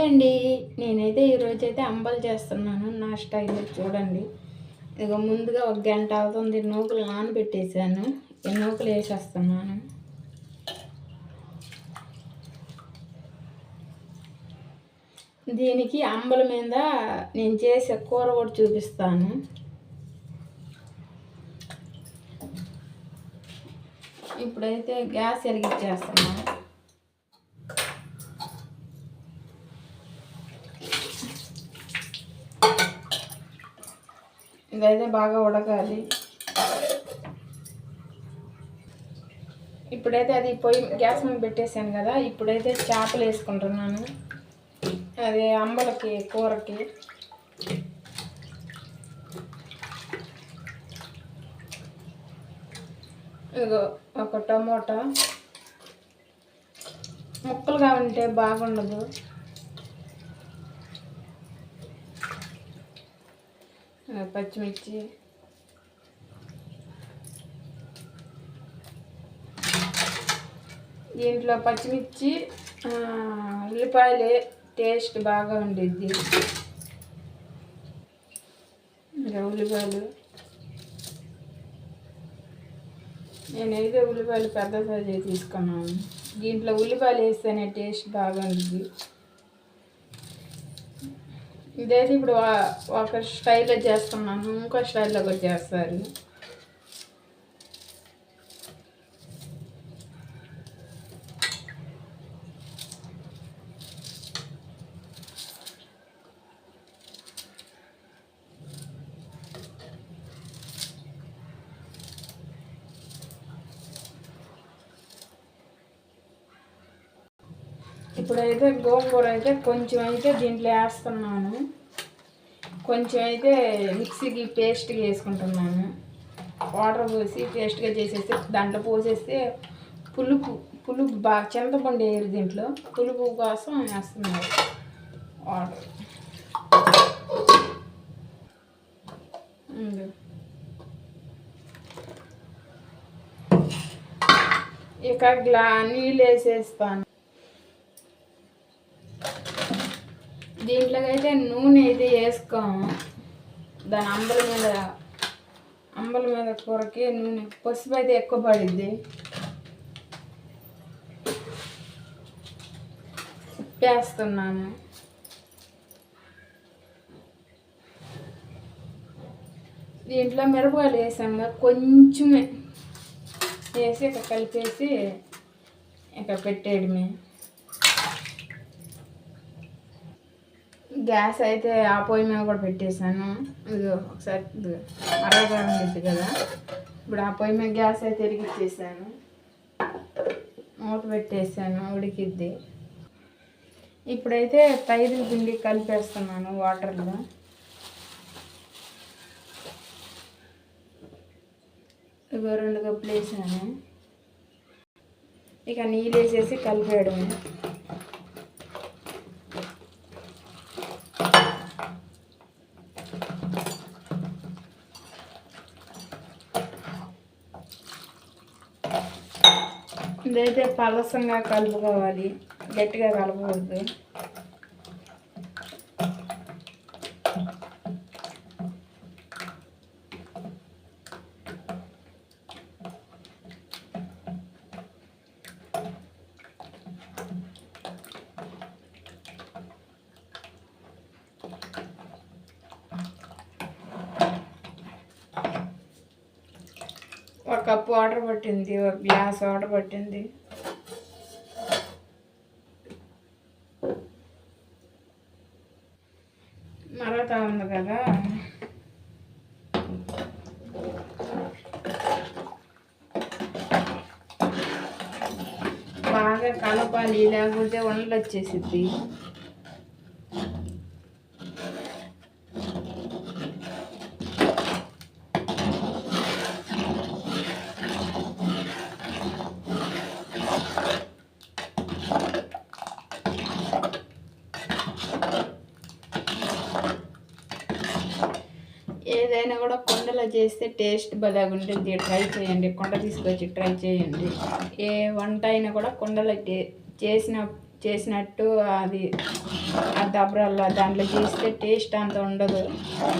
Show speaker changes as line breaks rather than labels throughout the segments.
అండి. నేనైతే ఈరోజైతే అంబలు చేస్తున్నాను నా స్టైల్లో చూడండి. ఇక ముందుగా 1 గంట అవుతుంది నూకలు నానబెట్టేసాను. ఈ నూకలు వేసేస్తున్నాను. దీనికి అంబల మీద నేను చేసే కూర కూడా చూపిస్తాను. ఇప్పుడైతే గ్యాస్ వెలిగించేస్తున్నాను. ఇదైతే బాగా ఉడకాలి. ఇప్పుడైతే అది పొయ్యి గ్యాస్ మీద పెట్టేసాను కదా. ఇప్పుడైతే చేపలు వేసుకుంటున్నాను. అది అంబలకి కూరకి. ఇగో ఒక టమోటా ముక్కలుగా ఉంటే బాగుండదు. పచ్చిమిర్చి, దీంట్లో పచ్చిమిర్చి ఉల్లిపాయలే టేస్ట్ బాగా ఉండిద్ది. ఉల్లిపాయలు నేనైతే ఉల్లిపాయలు పెద్ద సైజు తీసుకున్నాను. దీంట్లో ఉల్లిపాయలు వేస్తేనే టేస్ట్ బాగా ఉండిద్ది. ఇదైతే ఇప్పుడు ఒక స్టైల్లో చేస్తున్నాను, ఇంకో స్టైల్లో కూడా చేస్తారు. ఇప్పుడైతే గోంగూర అయితే కొంచెం అయితే దీంట్లో వేస్తున్నాను. కొంచెం అయితే మిక్సీకి పేస్ట్గా వేసుకుంటున్నాను. వాటర్ పోసి పేస్ట్గా చేసేస్తే దాంట్లో పోసేస్తే పులుపు బాగా చింతపండు వేయరు, దీంట్లో పులుపు కోసం వేస్తున్నారు వాటర్. ఇక నీళ్ళు వేసేస్తాను. దీంట్లోకి అయితే నూనె అయితే వేసుకోము. దాని అంబల మీద కూరకి నూనె, పసుపు అయితే ఎక్కువ పడిద్ది. ఉప్పేస్తున్నాను. దీంట్లో మిరపకాయలు వేసాము, కొంచెమే వేసి ఇక కలిపేసి ఇక పెట్టేయడమే. గ్యాస్ అయితే ఆ పొయ్యి మీద కూడా పెట్టేశాను. ఇది ఒకసారి అరగండిద్ది కదా. ఇప్పుడు ఆ పొయ్యి మీద గ్యాస్ అయితే వెలిగించేసాను, మూత పెట్టేసాను, ఉడికిద్ది. ఇప్పుడైతే పైరుల పిండి కలిపేస్తున్నాను వాటర్లో. ఇక 2 కప్పులు వేసాను. ఇక నీళ్ళు వేసేసి కలిపేయడమే. ఇదైతే పలసంగా కలుపుకోవాలి, గట్టిగా కలపకూడదు. ఒక కప్పు వాటర్ పట్టింది, ఒక గ్లాస్ వాటర్ పట్టింది. మరతా ఉంది కదా. బాగా కలపాలి, లేకపోతే వండలు వచ్చేసిద్ది. ఏదైనా కూడా కుండలో చేస్తే టేస్ట్ భలేగా ఉంటుంది. ట్రై చేయండి, కుండ తీసుకొచ్చి ట్రై చేయండి. ఏ వంట అయినా కూడా కుండలో చేసిన చేసినట్టు అది ఆ దబ్రాల్లో దాంట్లో చేస్తే టేస్ట్ అంత ఉండదు.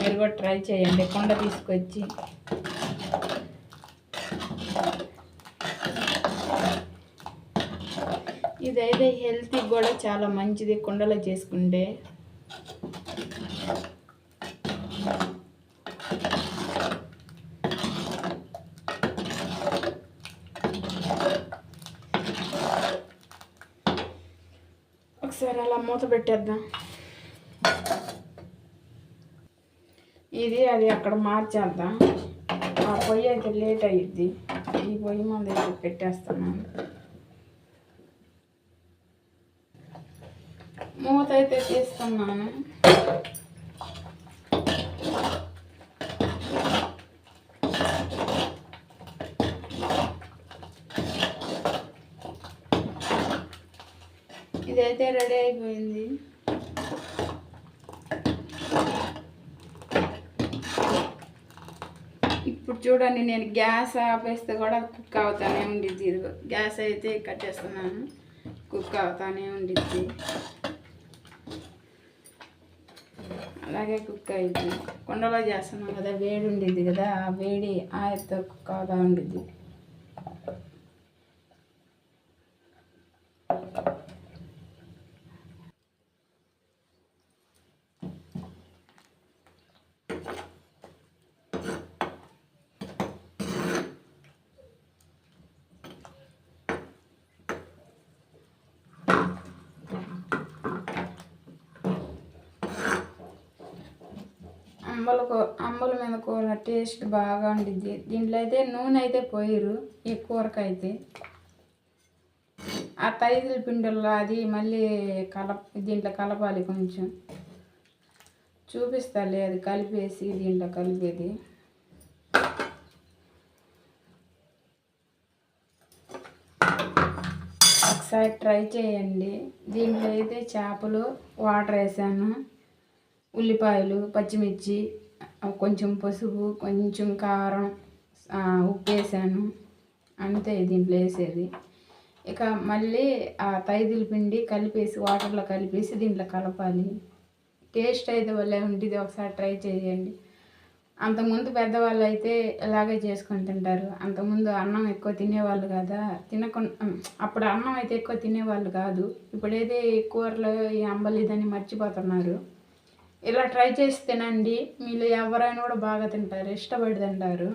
మీరు కూడా ట్రై చేయండి కుండ తీసుకొచ్చి. ఇదైతే హెల్త్కి కూడా చాలా మంచిది కుండలో చేసుకుంటే. ఒకసారి అలా మూత పెట్టేద్దాం. ఇది అది అక్కడ మార్చేద్దాం. ఆ పొయ్యి అయితే లేట్ అయ్యిద్ది. ఈ పొయ్యి మీద అయితే పెట్టేస్తున్నాను. మూత అయితే తీస్తున్నాను. ఇదైతే రెడీ అయిపోయింది. ఇప్పుడు చూడండి, నేను గ్యాస్ ఆపేస్తే కూడా కుక్ అవుతానే ఉండిద్ది. ఇది గ్యాస్ అయితే కట్టేస్తున్నాను, కుక్ అవుతానే ఉండిద్ది. అలాగే కుక్ అయింది. కుండలో చేస్తున్నాం కదా, వేడి ఉండిద్ది కదా, ఆ వేడి ఆయిల్తో కుక్ అవుతూ ఉండిద్ది. అంబల మీద కూర టేస్ట్ బాగా ఉండిద్ది. దీంట్లో అయితే నూనె అయితే పోయిరు ఈ కూరకైతే. ఆ తైదుల పిండిల్లో అది మళ్ళీ దీంట్లో కలపాలి. కొంచెం చూపిస్తాలే, అది కలిపేసి దీంట్లో కలిపేది. ఒకసారి ట్రై చేయండి. దీంట్లో అయితే చేపలు, వాటర్ వేసాను, ఉల్లిపాయలు, పచ్చిమిర్చి, కొంచెం పసుపు, కొంచెం కారం, ఉప్పు వేసాను, అంతే దీంట్లో వేసేది. ఇక మళ్ళీ ఆ తైదుల పిండి కలిపేసి వాటర్లో కలిపేసి దీంట్లో కలపాలి. టేస్ట్ అయితే భలే ఉంటుంది. ఒకసారి ట్రై చేయండి. అంతకుముందు పెద్దవాళ్ళు అయితే ఇలాగే చేసుకొని తింటారు. అంతకుముందు అన్నం ఎక్కువ తినేవాళ్ళు కదా, అప్పుడు అన్నం అయితే ఎక్కువ తినేవాళ్ళు కాదు. ఇప్పుడైతే ఈ కూరలు ఈ అంబలి ఇదని మర్చిపోతున్నారు. ఇలా ట్రై చేసి తినండి. మీరు ఎవరైనా కూడా బాగా తింటారు, ఇష్టపడి తింటారు.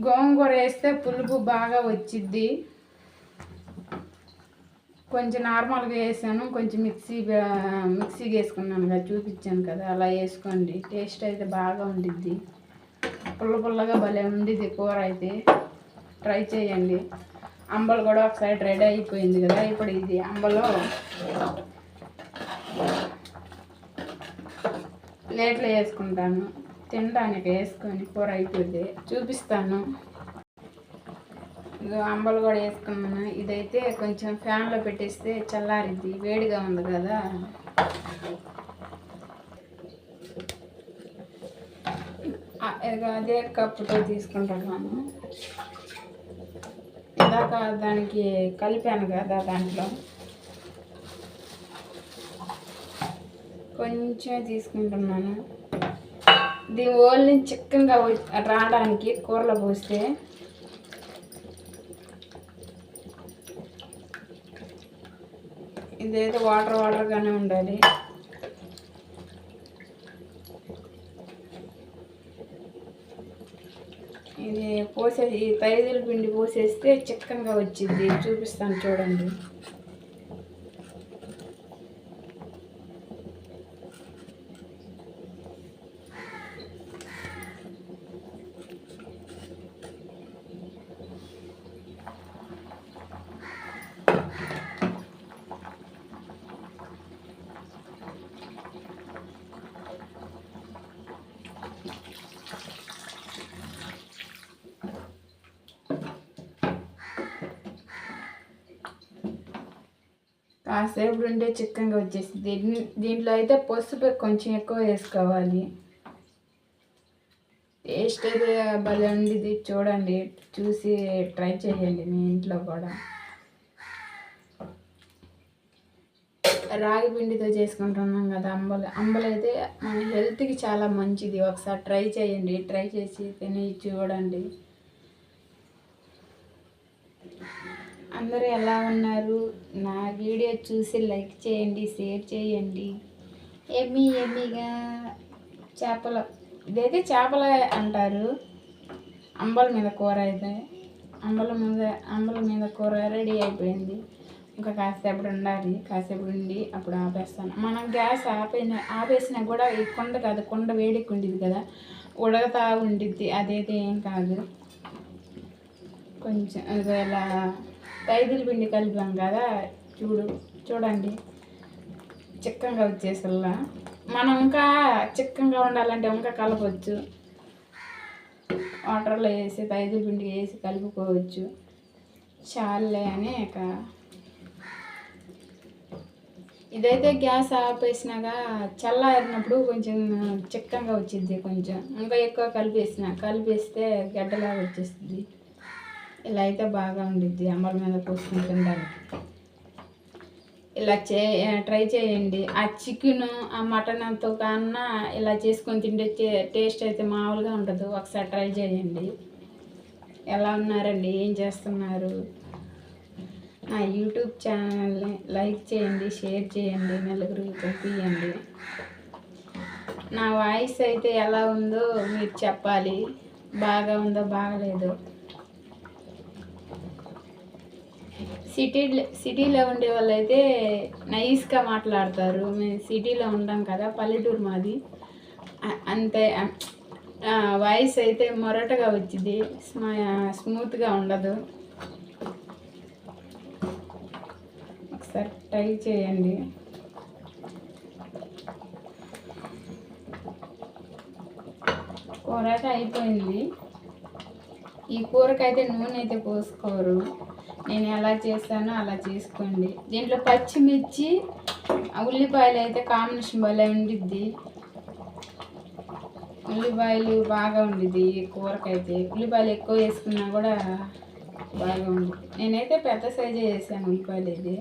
గోంగూర వేస్తే పులుపు బాగా వచ్చిద్ది. కొంచెం నార్మల్గా వేసాను, కొంచెం మిక్సీకి వేసుకున్నాను కదా, చూపించాను కదా, అలా వేసుకోండి. టేస్ట్ అయితే బాగా ఉండిద్ది. పుల్లగా భలే ఉండిద్ది కూర అయితే. ట్రై చేయండి. అంబలు కూడా ఒకసారి రెడీ అయిపోయింది కదా. ఇప్పుడు ఇది అంబలో ప్లేట్లో వేసుకుంటాను, తినడానికి వేసుకొని కూర అయిపోతే చూపిస్తాను. అంబలు కూడా వేసుకున్నాను. ఇదైతే కొంచెం ఫ్యాన్లో పెట్టేస్తే చల్లారిద్ది, వేడిగా ఉంది కదా. అదే కప్పుతో తీసుకుంటున్నాను. ఇందాక దానికి కలిపాను కదా, దాంట్లో కొంచెం తీసుకుంటున్నాను. దీని ఓల్ని చిక్కగా రావడానికి కూరలో పోస్తే ఇదైతే వాటర్గానే ఉండాలి. ఇది పోసేది, ఈ తైదుల పిండి పోసేస్తే చిక్కగా వచ్చింది. చూపిస్తాను చూడండి. కాసేపు ఉండే చిక్కగా వచ్చేసింది. దీంట్లో అయితే పసుపు కొంచెం ఎక్కువ వేసుకోవాలి. టేస్ట్ అయితే భలే ఉండిద్ది. చూడండి, చూసి ట్రై చేయండి మీ ఇంట్లో కూడా. రాగి పిండితో చేసుకుంటున్నాం కదా అంబలు అయితే మన హెల్త్కి చాలా మంచిది. ఒకసారి ట్రై చేయండి, ట్రై చేసి తిని చూడండి. అందరూ ఎలా ఉన్నారు? నా వీడియో చూసి లైక్ చేయండి, షేర్ చేయండి. ఎమ్మీగా చేపలు, ఇదైతే చేపల అంటారు. అంబల మీద కూర అయితే అంబల మీద కూర రెడీ అయిపోయింది. ఇంకా కాసేపు ఉండాలి, కాసేపు ఉండి అప్పుడు ఆపేస్తాను. మనం గ్యాస్ ఆపేసినా కూడా ఈ కుండ కాదు, కుండ వేడికి ఉండిద్ది కదా, ఉడకతా ఉండిద్ది. అదైతే ఏం కాదు. కొంచెం ఇలా రైతుల పిండి కలిపాం కదా, చూడండి చిక్కంగా వచ్చేసల్లా. మనం ఇంకా చిక్కంగా ఉండాలంటే ఇంకా కలపవచ్చు. వాటర్లో వేసి రైతుల పిండి వేసి కలుపుకోవచ్చు. చాలే అని ఇదైతే గ్యాస్ ఆపేసినాక చల్లారినప్పుడు కొంచెం చిక్కంగా వచ్చింది. కొంచెం ఇంకా ఎక్కువ కలిపేస్తే గడ్డలాగా వచ్చేస్తుంది. ఇలా అయితే బాగా ఉండిద్ది అంబల మీద పోసుకుని తినడానికి. ఇలా ట్రై చేయండి. ఆ చికెన్ ఆ మటన్తో కన్నా ఇలా చేసుకొని తింటే టేస్ట్ అయితే మామూలుగా ఉండదు. ఒకసారి ట్రై చేయండి. ఎలా ఉన్నారండి? ఏం చేస్తున్నారు? నా యూట్యూబ్ ఛానల్ని లైక్ చేయండి, షేర్ చేయండి, నలుగురికి పంపించండి. నా వాయిస్ అయితే ఎలా ఉందో మీరు చెప్పాలి. బాగా ఉందో బాగలేదో. సిటీలో ఉండే వాళ్ళు అయితే నైస్గా మాట్లాడతారు. మేము సిటీలో ఉంటాం కదా, పల్లెటూరు మాది. అంతే వాయిస్ అయితే మొరటగా వచ్చింది, స్మూత్గా ఉండదు. ఒకసారి ట్రై చేయండి. కూర అయితే అయిపోయింది. ఈ కూరకైతే నూనె అయితే పోసుకోరు. నేను ఎలా చేస్తానో అలా చేసుకోండి. దీంట్లో పచ్చిమిర్చి ఉల్లిపాయలు అయితే కాంబినేషన్ భలే ఉండిద్ది. ఉల్లిపాయలు బాగా ఉండిద్ది ఈ కూరకైతే. ఉల్లిపాయలు ఎక్కువ వేసుకున్నా కూడా బాగా ఉంది. నేనైతే పెద్ద సైజే వేసాను ఉల్లిపాయలు. ఇది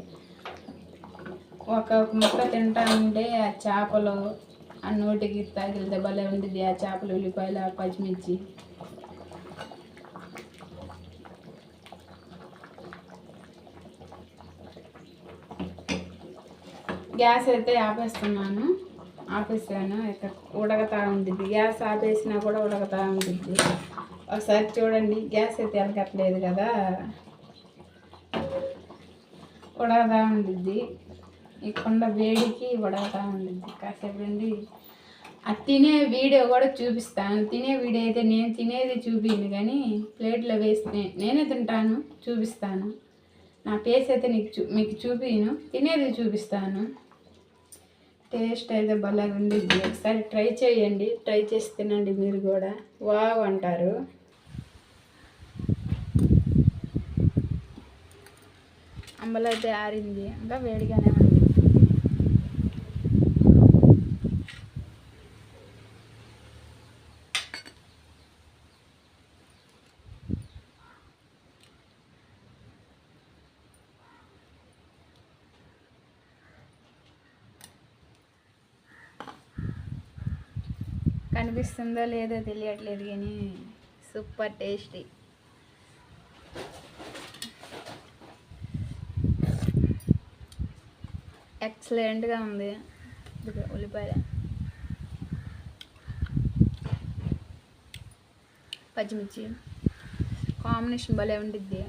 ఒక ముక్క తింటా ఉంటే ఆ చేపలు ఆ నోటికి తగిలితే భలే ఉండిద్ది. ఆ చేపలు, ఉల్లిపాయలు, ఆ పచ్చిమిర్చి. గ్యాస్ అయితే ఆపేసాను. ఇక ఉడకతా ఉండిద్ది. గ్యాస్ ఆపేసినా కూడా ఉడకతా ఉండిద్ది. ఒకసారి చూడండి. గ్యాస్ అయితే వెనకట్లేదు కదా, ఉడకతా ఉండిద్ది. ఈ కుండ వేడికి ఉడకతా ఉండిద్ది. కాసేపు నుండి అది తినే వీడియో కూడా చూపిస్తాను. తినే వీడియో అయితే నేను తినేది చూపించను, కానీ ప్లేట్లో వేసి నేనే తింటాను, చూపిస్తాను. నా ఫేస్ అయితే మీకు చూపించను, తినేది చూపిస్తాను. టేస్ట్ అయితే భలే ఉండిద్ది. ఒకసారి ట్రై చేయండి, ట్రై చేసి తినండి. మీరు కూడా వావ్ అంటారు. అంబలు అయితే ఆరింది, ఇంకా వేడిగానే ఉంది. కనిపిస్తుందో లేదో తెలియట్లేదు, కానీ సూపర్ టేస్టీ. ఎక్సలెంట్గా ఉంది. ఉల్లిపాయ, పచ్చిమిర్చి కాంబినేషన్ భలే ఉండిద్ది.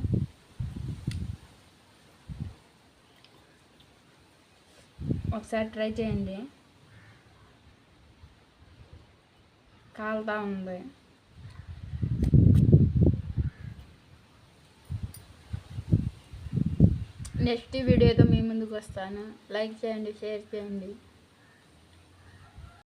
ఒకసారి ట్రై చేయండి. కాలుతా ఉంది. నెక్స్ట్ వీడియోతో మీ ముందుకు వస్తాను. లైక్ చేయండి, షేర్ చేయండి.